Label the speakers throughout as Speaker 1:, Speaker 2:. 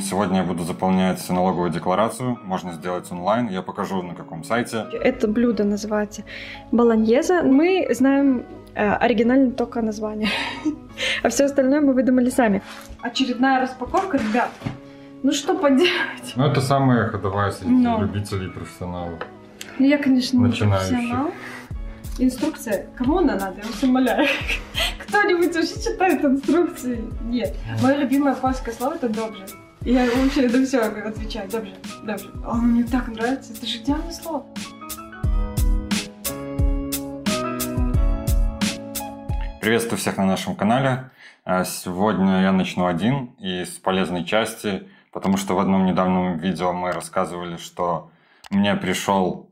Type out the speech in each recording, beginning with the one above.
Speaker 1: Сегодня я буду заполнять налоговую декларацию. Можно сделать онлайн. Я покажу, на каком сайте.
Speaker 2: Это блюдо называется болоньезе. Мы знаем оригинально только название. А все остальное мы выдумали сами. Очередная распаковка, ребят. Ну что поделать?
Speaker 1: Ну это самая ходовая среди любителей и профессионалов.
Speaker 2: Ну я, конечно, не
Speaker 1: начинающих.
Speaker 2: Профессионал. Инструкция. Кому она надо? Я вас умоляю. Кто-нибудь вообще читает инструкции? Нет. Мое любимое польское слово это «добже». Я вообще на все отвечаю. «Добже», «добже». Оно мне так нравится. Это же идеальное слово.
Speaker 1: Приветствую всех на нашем канале. Сегодня я начну один и с полезной части, потому что в одном недавнем видео мы рассказывали, что мне пришел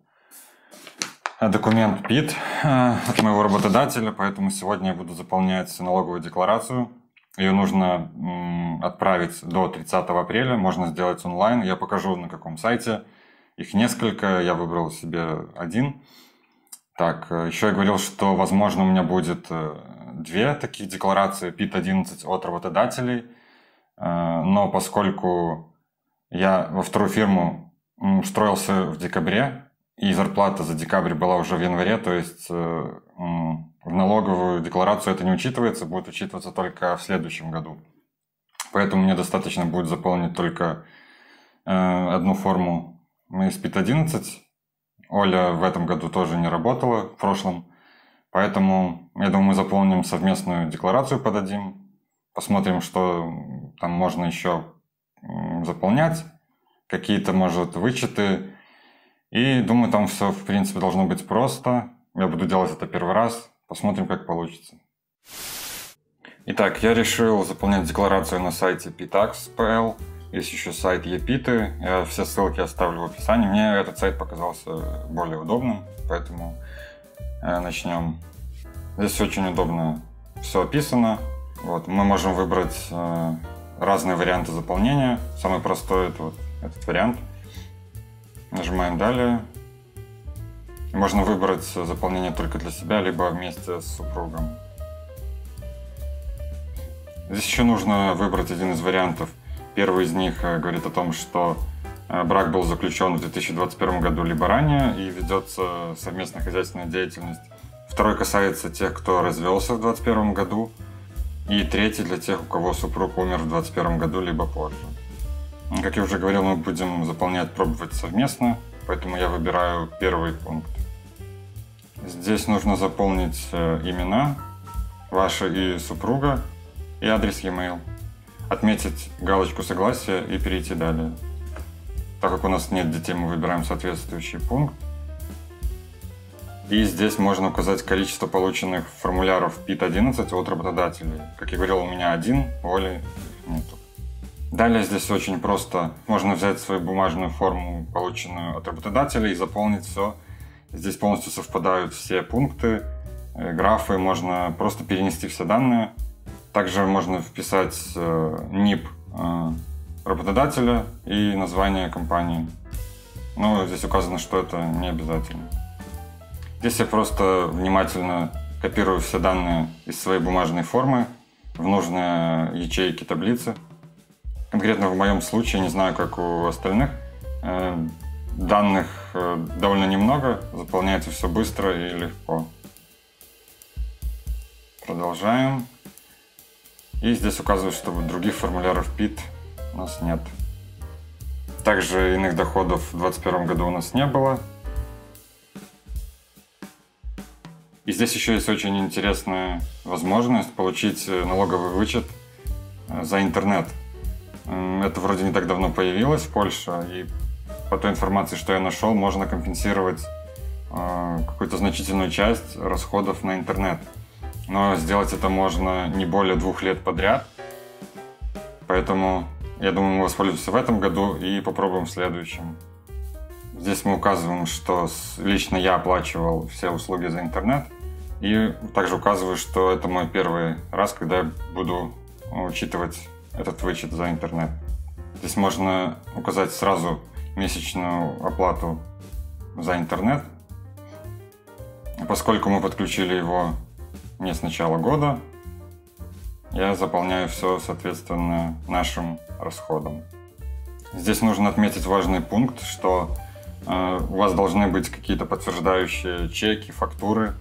Speaker 1: документ ПИТ от моего работодателя, поэтому сегодня я буду заполнять налоговую декларацию. Ее нужно отправить до 30 апреля, можно сделать онлайн. Я покажу, на каком сайте. Их несколько, я выбрал себе один. Так, еще я говорил, что, возможно, у меня будет две таких декларации ПИТ-11 от работодателей. Но поскольку я во вторую фирму устроился в декабре, и зарплата за декабрь была уже в январе, то есть в налоговую декларацию это не учитывается, будет учитываться только в следующем году. Поэтому мне достаточно будет заполнить только одну форму из ПИТ-11. Оля в этом году тоже не работала, в прошлом. Поэтому, я думаю, мы заполним совместную декларацию, подадим. Посмотрим, что там можно еще заполнять. Какие-то, может, вычеты. И думаю, там все, в принципе, должно быть просто. Я буду делать это первый раз. Посмотрим, как получится. Итак, я решил заполнять декларацию на сайте ptax.pl. Есть еще сайт ePIT. Я все ссылки оставлю в описании. Мне этот сайт показался более удобным, поэтому начнем. Здесь очень удобно все описано. Вот, мы можем выбрать разные варианты заполнения. Самый простой это вот этот вариант. Нажимаем «Далее». Можно выбрать заполнение только для себя, либо вместе с супругом. Здесь еще нужно выбрать один из вариантов. Первый из них говорит о том, что брак был заключен в 2021 году либо ранее и ведется совместная хозяйственная деятельность. Второй касается тех, кто развелся в 2021 году. И третий для тех, у кого супруг умер в 2021 году либо позже. Как я уже говорил, мы будем заполнять, пробовать совместно, поэтому я выбираю первый пункт. Здесь нужно заполнить имена ваши и супруга и адрес e-mail. Отметить галочку согласия и перейти далее. Так как у нас нет детей, мы выбираем соответствующий пункт. И здесь можно указать количество полученных формуляров ПИТ-11 от работодателей. Как я говорил, у меня один, у Оли нету. Далее здесь очень просто. Можно взять свою бумажную форму, полученную от работодателя, и заполнить все. Здесь полностью совпадают все пункты, графы. Можно просто перенести все данные. Также можно вписать НИП работодателя и название компании. Но здесь указано, что это не обязательно. Здесь я просто внимательно копирую все данные из своей бумажной формы в нужные ячейки таблицы. Конкретно в моем случае, не знаю, как у остальных, данных довольно немного, заполняется все быстро и легко. Продолжаем. И здесь указывают, что других формуляров ПИТ у нас нет. Также иных доходов в 2021 году у нас не было. И здесь еще есть очень интересная возможность получить налоговый вычет за интернет. Это вроде не так давно появилось в Польше, и по той информации, что я нашел, можно компенсировать какую-то значительную часть расходов на интернет. Но сделать это можно не более 2 лет подряд, поэтому я думаю, мы воспользуемся в этом году и попробуем в следующем. Здесь мы указываем, что лично я оплачивал все услуги за интернет, и также указываю, что это мой первый раз, когда я буду учитывать этот вычет за интернет. Здесь можно указать сразу месячную оплату за интернет. Поскольку мы подключили его не с начала года, я заполняю все соответственно нашим расходам. Здесь нужно отметить важный пункт, что у вас должны быть какие-то подтверждающие чеки, фактуры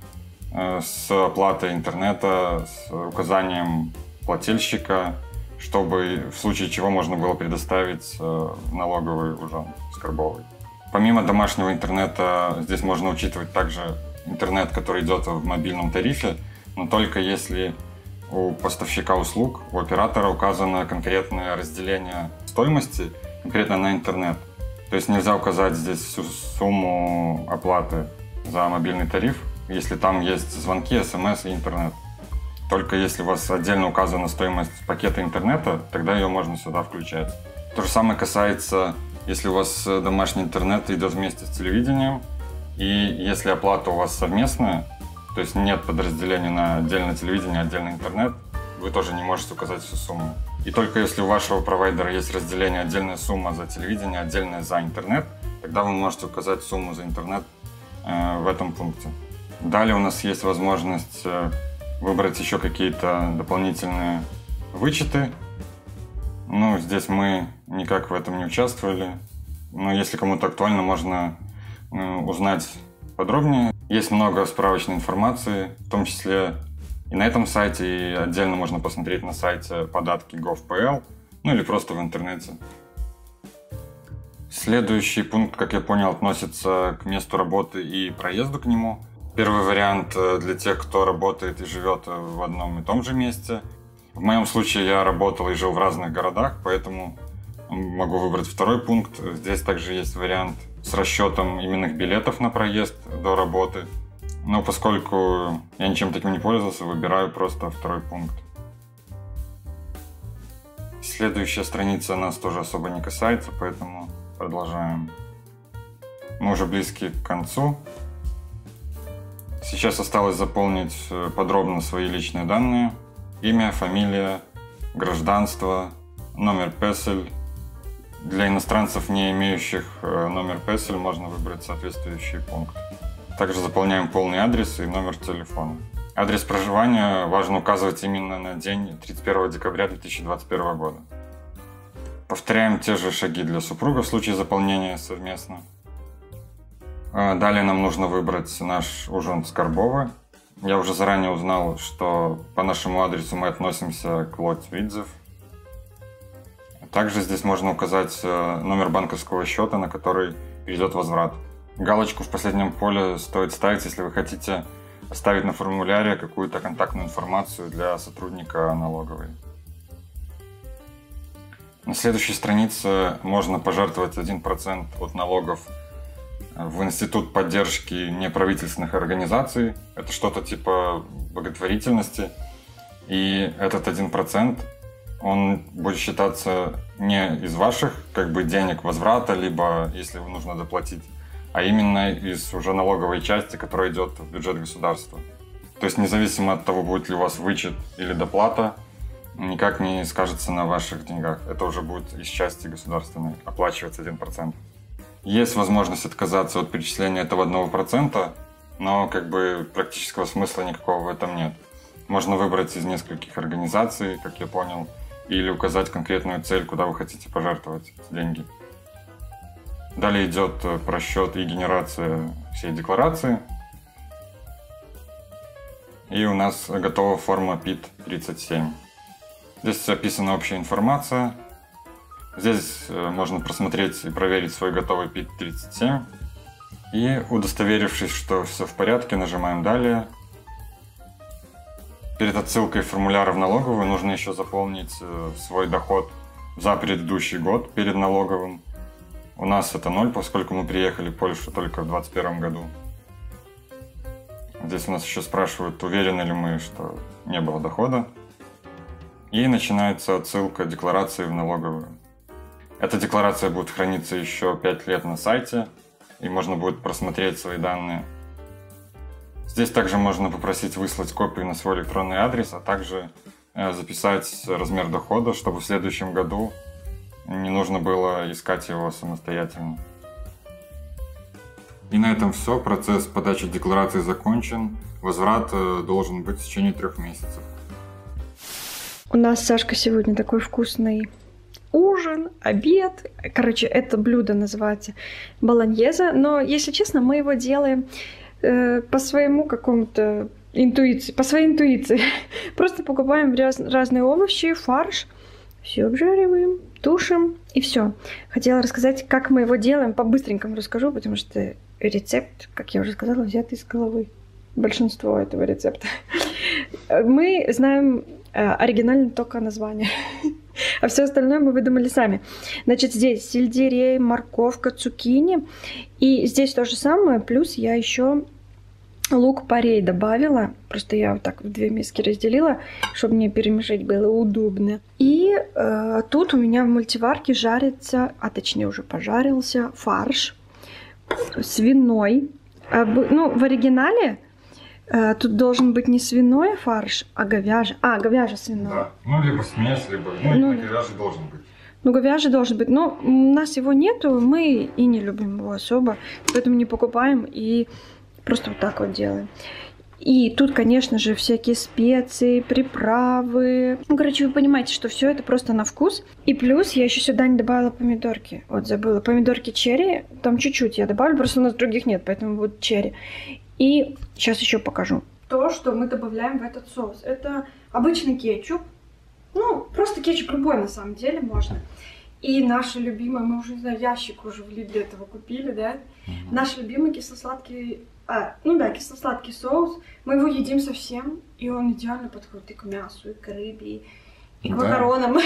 Speaker 1: с оплатой интернета, с указанием плательщика, чтобы в случае чего можно было предоставить налоговый уже Скарбовой. Помимо домашнего интернета, здесь можно учитывать также интернет, который идет в мобильном тарифе, но только если у поставщика услуг, у оператора указано конкретное разделение стоимости конкретно на интернет. То есть нельзя указать здесь всю сумму оплаты за мобильный тариф, если там есть звонки, смс и интернет. Только если у вас отдельно указана стоимость пакета интернета, тогда ее можно сюда включать. То же самое касается, если у вас домашний интернет идет вместе с телевидением, и если оплата у вас совместная, то есть нет подразделения на отдельное телевидение, отдельный интернет, вы тоже не можете указать всю сумму. И только если у вашего провайдера есть разделение отдельная сумма за телевидение, отдельная за интернет, тогда вы можете указать сумму за интернет в этом пункте. Далее у нас есть возможность выбрать еще какие-то дополнительные вычеты. Ну, здесь мы никак в этом не участвовали. Но если кому-то актуально, можно узнать подробнее. Есть много справочной информации, в том числе и на этом сайте, и отдельно можно посмотреть на сайте податки gov.pl, ну или просто в интернете. Следующий пункт, как я понял, относится к месту работы и проезду к нему. Первый вариант для тех, кто работает и живет в одном и том же месте. В моем случае я работал и жил в разных городах, поэтому могу выбрать второй пункт. Здесь также есть вариант с расчетом именных билетов на проезд до работы. Но поскольку я ничем таким не пользовался, выбираю просто второй пункт. Следующая страница нас тоже особо не касается, поэтому продолжаем. Мы уже близки к концу. Сейчас осталось заполнить подробно свои личные данные. Имя, фамилия, гражданство, номер PESEL. Для иностранцев, не имеющих номер PESEL, можно выбрать соответствующий пункт. Также заполняем полный адрес и номер телефона. Адрес проживания важно указывать именно на день 31 декабря 2021 года. Повторяем те же шаги для супруга в случае заполнения совместно. Далее нам нужно выбрать наш ужин Скарбовы. Я уже заранее узнал, что по нашему адресу мы относимся к Лодзь-Видзев. Также здесь можно указать номер банковского счета, на который перейдет возврат. Галочку в последнем поле стоит ставить, если вы хотите оставить на формуляре какую-то контактную информацию для сотрудника налоговой. На следующей странице можно пожертвовать 1% от налогов в Институт поддержки неправительственных организаций. Это что-то типа благотворительности. И этот 1%, он будет считаться не из ваших денег возврата, либо если нужно доплатить, а именно из уже налоговой части, которая идет в бюджет государства. То есть независимо от того, будет ли у вас вычет или доплата, никак не скажется на ваших деньгах. Это уже будет из части государственной оплачиваться 1%. Есть возможность отказаться от перечисления этого 1%, но практического смысла никакого в этом нет. Можно выбрать из нескольких организаций, как я понял, или указать конкретную цель, куда вы хотите пожертвовать деньги. Далее идет просчет и генерация всей декларации. И у нас готова форма PIT-37. Здесь описана общая информация. Здесь можно просмотреть и проверить свой готовый PIT-37. И, удостоверившись, что все в порядке, нажимаем «Далее». Перед отсылкой формуляра в налоговую нужно еще заполнить свой доход за предыдущий год перед налоговым. У нас это 0, поскольку мы приехали в Польшу только в 2021 году. Здесь у нас еще спрашивают, уверены ли мы, что не было дохода. И начинается отсылка декларации в налоговую. Эта декларация будет храниться еще 5 лет на сайте, и можно будет просмотреть свои данные. Здесь также можно попросить выслать копию на свой электронный адрес, а также записать размер дохода, чтобы в следующем году не нужно было искать его самостоятельно. И на этом все. Процесс подачи декларации закончен. Возврат должен быть в течение 3 месяцев.
Speaker 2: У нас, Сашка, сегодня такой вкусный ужин, обед. Короче, это блюдо называется болоньезе. Но, если честно, мы его делаем по своему какому-то интуиции, по своей интуиции. Просто покупаем разные овощи, фарш, все обжариваем, тушим и все. Хотела рассказать, как мы его делаем. По-быстренькому расскажу, потому что рецепт, как я уже сказала, взят из головы. Большинство этого рецепта. Мы знаем оригинально только название, а все остальное мы выдумали сами. Значит, здесь сельдерей, морковка, цукини. И здесь то же самое, плюс я еще лук-порей добавила. Просто я вот так в 2 миски разделила, чтобы мне перемешать было удобно. И тут у меня в мультиварке жарится, а точнее уже пожарился, фарш свиной. Ну, в оригинале тут должен быть не свиной фарш, а говяжий. Говяжий свиной. Да.
Speaker 1: Ну, либо смесь, либо... говяжий должен быть.
Speaker 2: Ну, говяжий должен быть. Но у нас его нету, мы и не любим его особо. Поэтому не покупаем и просто вот так вот делаем. И тут, конечно же, всякие специи, приправы. Ну, короче, вы понимаете, что все это просто на вкус. И плюс я еще сюда не добавила помидорки. Вот, забыла. Помидорки черри. Там чуть-чуть я добавлю, просто у нас других нет, поэтому будут черри. И сейчас еще покажу. То, что мы добавляем в этот соус. Это обычный кетчуп. Ну, просто кетчуп любой на самом деле можно. И наша любимая, мы уже, не знаю, ящик уже в Лидле этого купили, да? Наш любимый кисло-сладкий, кисло-сладкий соус. Мы его едим совсем, и он идеально подходит и к мясу, и к рыбе, и к макаронам.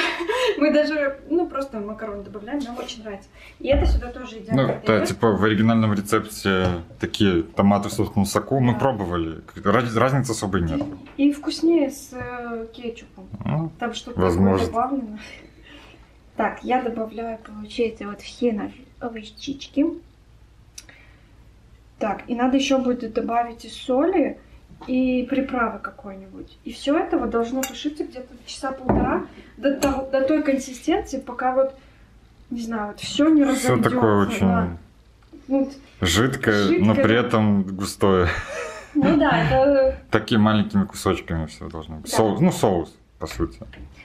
Speaker 2: Мы даже, просто макароны добавляем, нам очень нравится. И это сюда тоже идеально.
Speaker 1: Ну, да, типа в оригинальном рецепте такие томаты в собственном соку мы пробовали. Разницы особой нет.
Speaker 2: И вкуснее с кетчупом. Там что-то такое добавлено. Так, я добавляю, получается, вот все наши овощички. Так, и надо еще будет добавить и соли, и приправы какой-нибудь. И все это вот должно тушиться где-то часа полтора до той консистенции, пока вот, не знаю, вот все не разойдется.
Speaker 1: Все такое очень жидкое, но при этом густое.
Speaker 2: Ну да, это...
Speaker 1: Такими маленькими кусочками все должно быть. Да. Соус, по сути.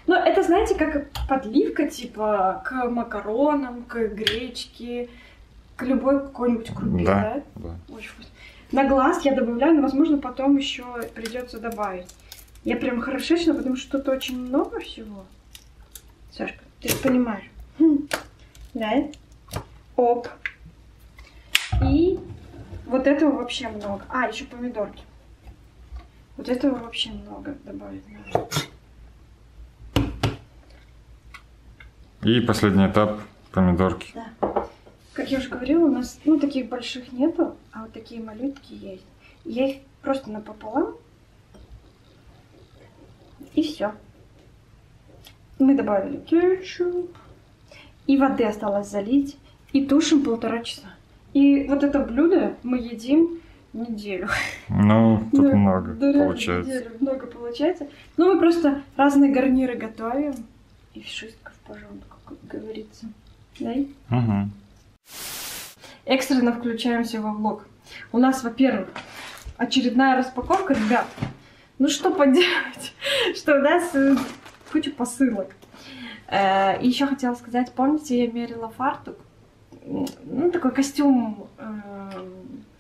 Speaker 2: Ну, это, знаете, как подливка, типа, к макаронам, к гречке, к любой какой-нибудь крупе, да?
Speaker 1: Да.
Speaker 2: Очень вкусно. На глаз я добавляю, но, возможно, потом еще придется добавить. Я прям хорошечно, потому что тут очень много всего. Сашка, ты же понимаешь. Да? Оп. И вот этого вообще много. Еще помидорки. Вот этого вообще много добавить надо.
Speaker 1: И последний этап — помидорки.
Speaker 2: Да. Как я уже говорила, у нас таких больших нету, а вот такие малютки есть. Я их просто напополам. И все. Мы добавили кетчуп. И воды осталось залить. И тушим 1,5 часа. И вот это блюдо мы едим неделю.
Speaker 1: Тут много получается.
Speaker 2: Неделю много получается. Мы просто разные гарниры готовим. И вшистка в пожонку, как говорится. Да?
Speaker 1: Угу.
Speaker 2: Экстренно включаемся во влог. У нас, во-первых, очередная распаковка, ребят. Что поделать? Что у нас куча посылок. И еще хотела сказать, помните, я мерила фартук? Такой костюм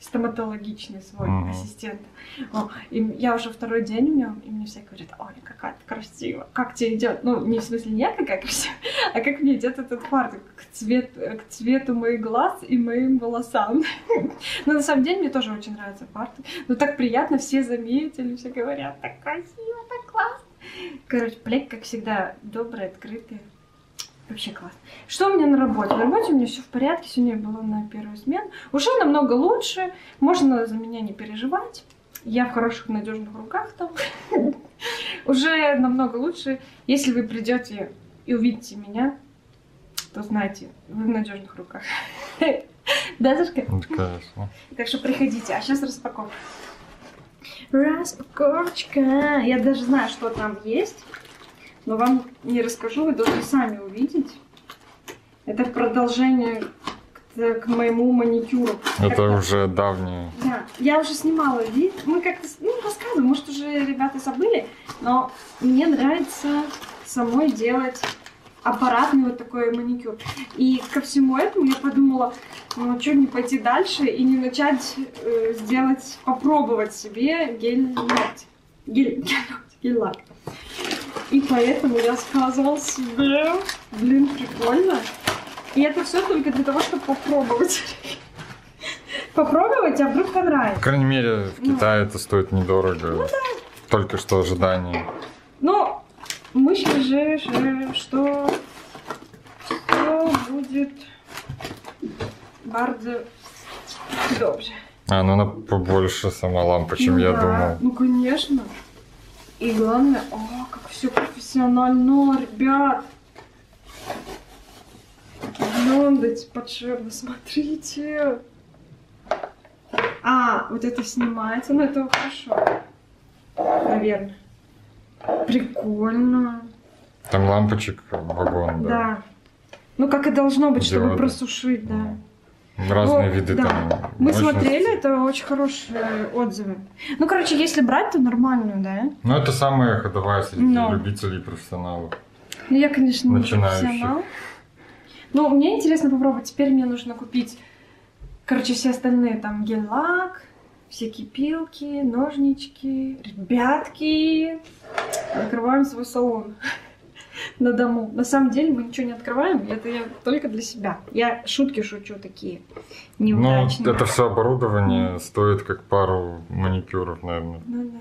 Speaker 2: стоматологичный свой ассистента. И я уже 2-й день в нем, и мне все говорят: Оля, какая ты красивая, как тебе идет? Не в смысле не я какая красивая, а как мне идет этот фартук к цвету моих глаз и моим волосам. На самом деле мне тоже очень нравится фартук. Так приятно, все заметили, все говорят: так красиво, так классно. Короче, Блек, как всегда, добрый, открытый. Вообще классно. Что у меня на работе? На работе у меня все в порядке. Сегодня я была на 1-ю смену. Уже намного лучше. Можно за меня не переживать. Я в хороших, надежных руках там. Уже намного лучше. Если вы придете и увидите меня, то знайте, вы в надежных руках. Да, Сашка?
Speaker 1: Конечно.
Speaker 2: Так что приходите. А сейчас распаковка. Распаковочка. Я даже знаю, что там есть. Но вам не расскажу, вы должны сами увидеть. Это продолжение к моему маникюру.
Speaker 1: Это уже давнее.
Speaker 2: Да, я уже снимала вид. Мы как-то рассказываем, может уже ребята забыли, но мне нравится самой делать аппаратный вот такой маникюр. И ко всему этому я подумала, ну, что не пойти дальше и не начать попробовать себе гель-ногти. Гель-лак. И поэтому я сказала себе, блин, прикольно. И это все только для того, чтобы попробовать. Попробовать, а вдруг понравится.
Speaker 1: По крайней мере, в Китае это стоит недорого. Ну, да. Только что ожидание.
Speaker 2: Ну, мысль же, что все будет bardzo добре.
Speaker 1: Ну она побольше сама лампа, чем я думал.
Speaker 2: Ну, конечно. И главное, как все профессионально, ребят. Гляньте, подшерно, смотрите. Вот это снимается, ну это хорошо. Наверное. Прикольно.
Speaker 1: Там лампочек вагон, да.
Speaker 2: Да. Ну, как и должно быть,
Speaker 1: Диоды.
Speaker 2: чтобы просушить, да.
Speaker 1: Разные виды
Speaker 2: да.
Speaker 1: там.
Speaker 2: Мы
Speaker 1: мощности.
Speaker 2: смотрели, это очень хорошие отзывы. Ну, короче, если брать, то нормальную, да?
Speaker 1: Ну, это самая ходовая среди любителей и профессионалов.
Speaker 2: Ну, я, конечно, не
Speaker 1: начинающих.
Speaker 2: профессионал. Но мне интересно попробовать. Теперь мне нужно купить, короче, все остальные, там, гель-лак, всякие пилки, ножнички, ребятки. Открываем свой салон на дому. На самом деле мы ничего не открываем, это я только для себя. Я шутки шучу такие неудачные.
Speaker 1: Ну, это все оборудование стоит как пару маникюров, наверное.
Speaker 2: Ну да.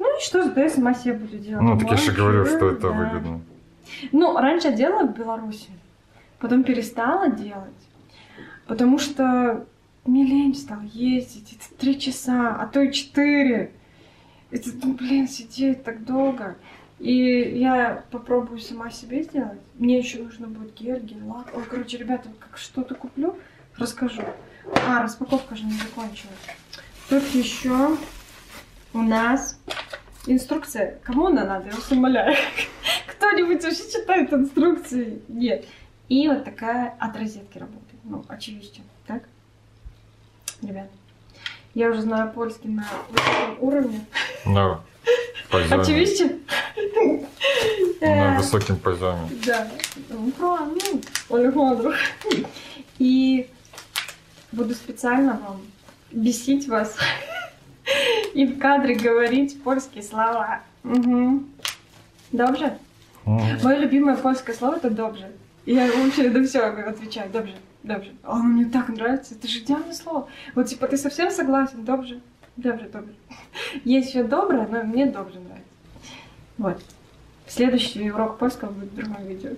Speaker 2: Ну и что, зато я сама себе буду делать.
Speaker 1: Ну, так я же говорю, что это
Speaker 2: да.
Speaker 1: выгодно.
Speaker 2: Ну, раньше я делала в Беларуси, потом перестала делать, потому что мне лень стало ездить, это 3 часа, а то и 4. Это, блин, сидеть так долго. И я попробую сама себе сделать. Мне еще нужно будет гель-лак. Ой, короче, ребята, как что-то куплю, расскажу. Распаковка же не закончилась. Тут еще у нас инструкция. Кому она надо? Я вас умоляю. Кто-нибудь вообще читает инструкции? Нет. И вот такая от розетки работает. Ну, очевидно. Так? Ребят, я уже знаю польский на высоком уровне.
Speaker 1: На позёме.
Speaker 2: Очевидно?
Speaker 1: На высоком позёме.
Speaker 2: Да. Александру. И буду специально вам бесить вас и в кадре говорить польские слова. Угу. Добре? Мое любимое польское слово это добре. Я вообще на все отвечаю. Добре. Добре. Мне так нравится. Это же идеальное слово. Вот типа ты совсем согласен? Добре. Добре. Есть еще доброе, но мне добре нравится. Вот. Следующий урок польского будет в другом видео.